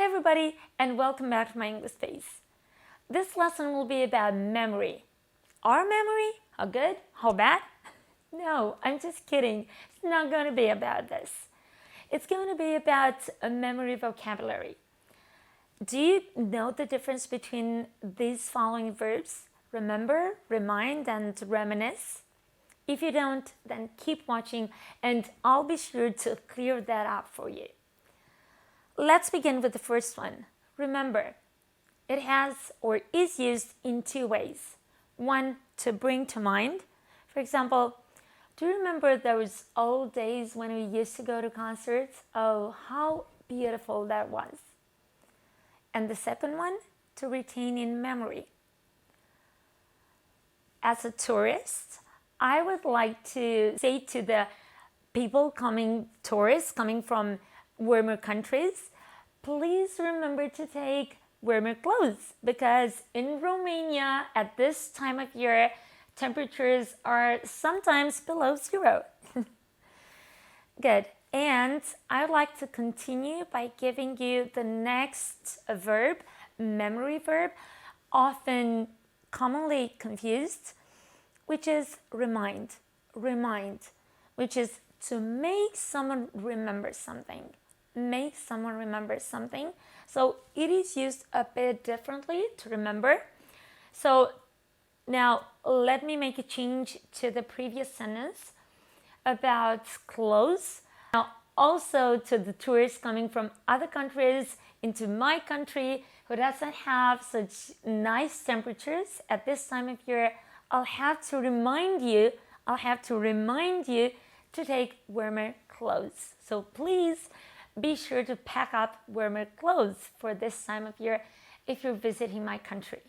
Hey everybody, and welcome back to my English space. This lesson will be about memory. Our memory? How good? How bad? No, I'm just kidding. It's not going to be about this. It's going to be about a memory vocabulary. Do you know the difference between these following verbs? Remember, remind, and reminisce? If you don't, then keep watching and I'll be sure to clear that up for you. Let's begin with the first one. Remember, it has or is used in two ways. One, to bring to mind. For example, do you remember those old days when we used to go to concerts? Oh, how beautiful that was. And the second one, to retain in memory. As a tourist, I would like to say to the tourists coming from warmer countries, please remember to take warmer clothes because in Romania at this time of year, temperatures are sometimes below zero. Good. And I'd like to continue by giving you the next verb, memory verb, often commonly confused, which is remind. Remind, which is to make someone remember something. Make someone remember something. So it is used a bit differently to remember. So now let me make a change to the previous sentence about clothes. Now also to the tourists coming from other countries into my country who doesn't have such nice temperatures at this time of year, I'll have to remind you to take warmer clothes. So please be sure to pack up warmer clothes for this time of year if you're visiting my country.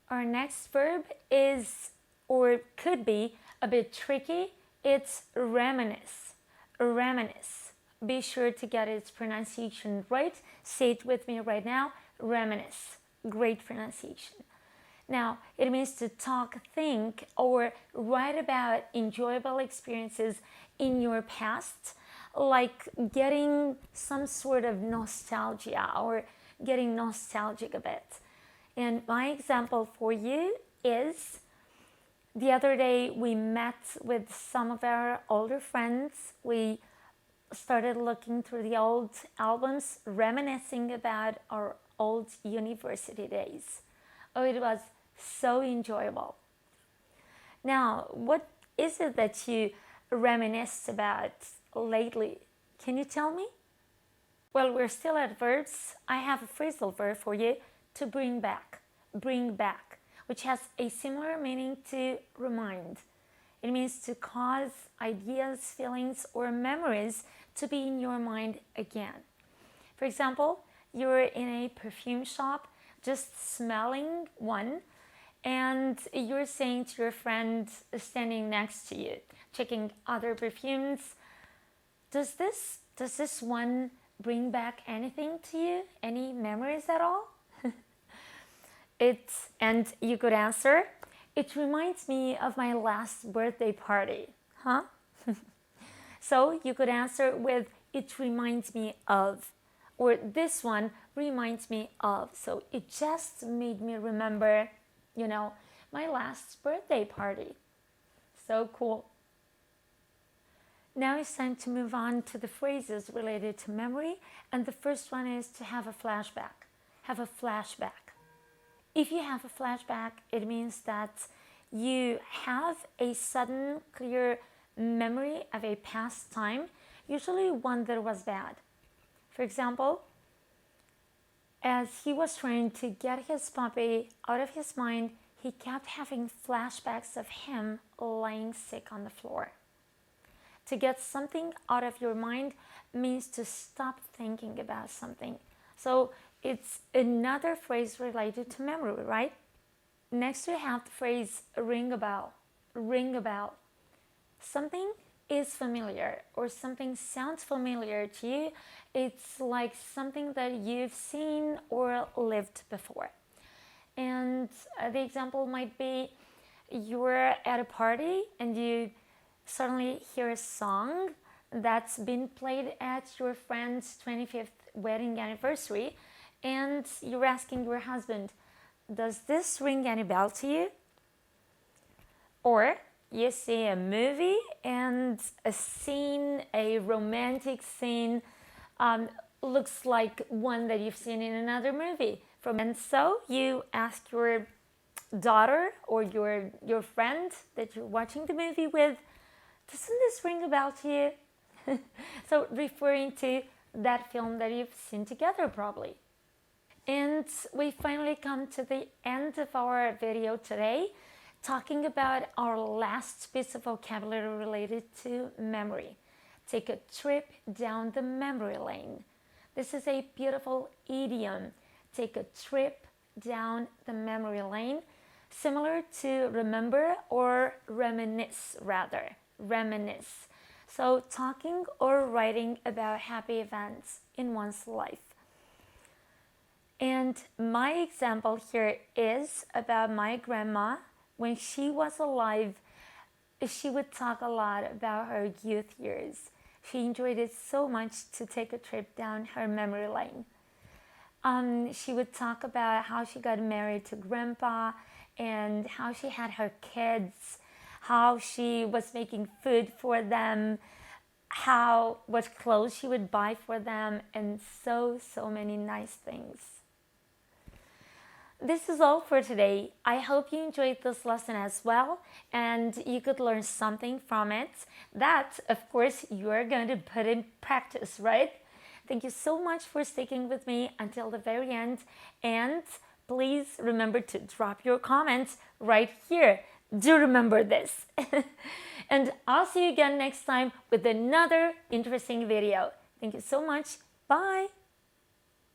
Our next verb is, or could be, a bit tricky. It's reminisce. Reminisce. Be sure to get its pronunciation right. Say it with me right now. Reminisce. Great pronunciation. Now, it means to talk, think, or write about enjoyable experiences in your past, like getting some sort of nostalgia or getting nostalgic a bit. And my example for you is the other day we met with some of our older friends. We started looking through the old albums, reminiscing about our old university days. Oh, it was so enjoyable. Now, what is it that you reminisced about lately? Can you tell me? Well, we're still at verbs. I have a phrasal verb for you, to bring back, which has a similar meaning to remind. It means to cause ideas, feelings, or memories to be in your mind again. For example, you're in a perfume shop just smelling one, and you're saying to your friend standing next to you, checking other perfumes, does this one bring back anything to you? Any memories at all? And you could answer, it reminds me of my last birthday party. Huh? So you could answer with, it reminds me of, or this one reminds me of. So it just made me remember, my last birthday party. So cool. Now it's time to move on to the phrases related to memory, and the first one is to have a flashback. Have a flashback. If you have a flashback, it means that you have a sudden, clear memory of a past time, usually one that was bad. For example, as he was trying to get his puppy out of his mind, he kept having flashbacks of him lying sick on the floor. To get something out of your mind means to stop thinking about something. So it's another phrase related to memory, right? Next we have the phrase ring a bell. Ring a bell. Something is familiar or something sounds familiar to you. It's like something that you've seen or lived before. And the example might be you're at a party and you suddenly hear a song that's been played at your friend's 25th wedding anniversary, and you're asking your husband, does this ring any bell to you? Or you see a movie and a scene, a romantic scene, looks like one that you've seen in another movie. And so you ask your daughter or your friend that you're watching the movie with, doesn't this ring a bell to you? So referring to that film that you've seen together probably. And we finally come to the end of our video today, talking about our last piece of vocabulary related to memory. Take a trip down the memory lane. This is a beautiful idiom. Take a trip down the memory lane, similar to remember or reminisce rather. Reminisce. So talking or writing about happy events in one's life. And my example here is about my grandma. When she was alive, she would talk a lot about her youth years. She enjoyed it so much to take a trip down her memory lane. She would talk about how she got married to grandpa and how she had her kids, how she was making food for them, what clothes she would buy for them, and so many nice things. This is all for today. I hope you enjoyed this lesson as well and you could learn something from it that, of course, you're going to put in practice, right? Thank you so much for sticking with me until the very end, and please remember to drop your comments right here. Do remember this. And I'll see you again next time with another interesting video. Thank you so much. Bye.